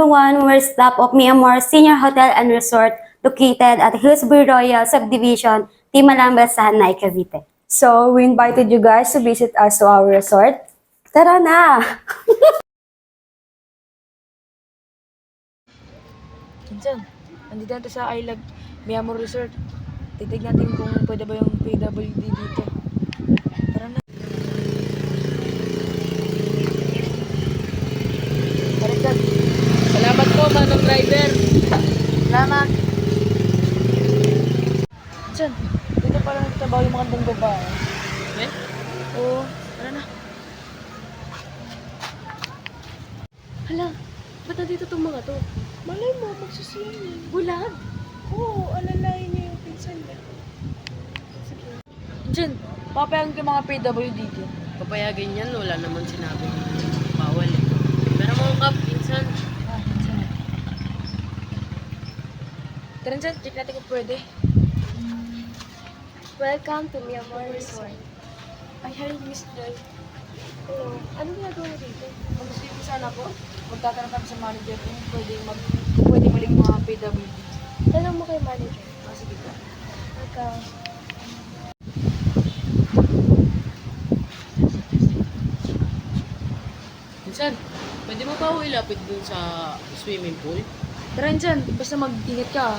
everyone, we're staff of Miamor Senior Hotel and Resort located at Hillsbury Royal Subdivision, Timalamba, Sahanay, Cavite. So, we invited you guys to visit us to our resort. Tara na! Minsan, nandito natin sa Island Miamor Resort. Titignan natin kung pwede ba yung PWD dito. Tara na. Tara dyan. Salamat po, manong driver. Salamat. Minsan, dito pala nagtrabaho yung mga babae. Eh? Oo, tara na. Hala, ba't nandito itong mga to? Malay mo, magsusiyan yan. Bulag? Oo, alalayan niya yung pinsan niya. Sige. Minsan, papayagan ko yung mga PWD dito. Papayagan yan, wala naman sinabi. Bawal eh. Pero mga kap, pinsan. Minsan. Tara dyan, check natin kung pwede. Welcome to Miamor Resort. Ay, hi, Miss Joy. Hello. Ano ginagawa mo dito? Mag-sleeping sana po. Magtatanong kami sa manager kung pwede maling mga PWD. Tanong mo kay manager. Sige ka. Welcome. Pinsan, pwede mo pa ako ilapit dun sa swimming pool? Tara dyan, basta mag-ingat ka.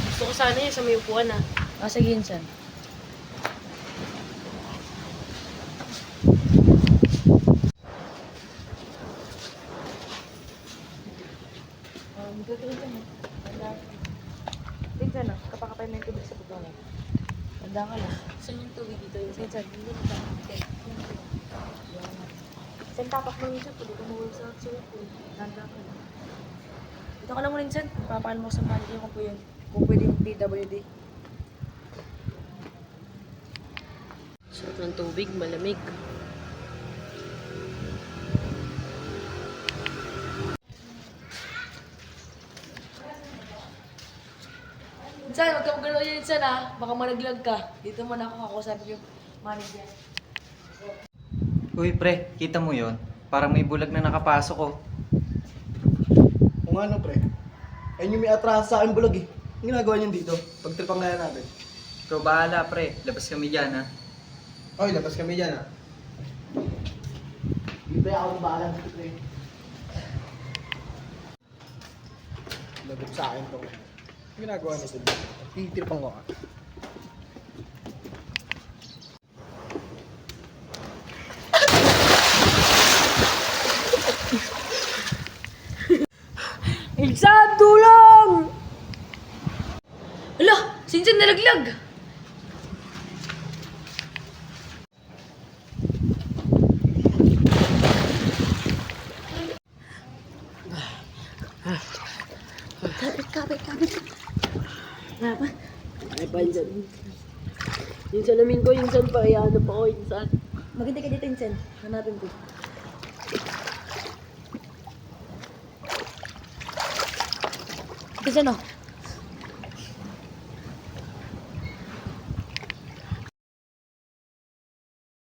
Gusto ko sana yun sa may upuan ah. Sige, Insan. Dito rin dyan. Tingnan na, kapakapay mo yung tubig sa butona. Tanda ka lang. Saan yung tubig dito yung Insan, hindi na ba? Insan, tapak mo minsan, pwede ka mawala sa swimming pool. Tanda ka lang. Dito ka lang muna, Insan. Papakan mo sa manager kung pwede yung PWD. sarap ng tubig, malamig. Insan, huwag ka magano yan, Insan ha. Baka malaglag ka. Dito muna ako kakausapin yung manager. Uy pre, kita mo yon? Parang may bulag na nakapasok oh. Kung ano pre, ayun yung may atrasa sa akin bulag eh. Ang ginagawa niyan dito, pagtripang kaya natin. Ikaw bahala pre, labas kami dyan ha. Oy, labas kami dyan ah. Hindi pre, ako ang bahala dito pre. Lagot sa akin to. Ang ginagawa nito dito, titripang ko ah. Insan, tulong! Hala, si Insan nalaglag! Kapit. Apa? Ay, pinsan. Yung salamin ko, yung saan pa, ano pa ko, yung saan. Maganda ka dito, Insan. Hanapin ko. Insan, oh.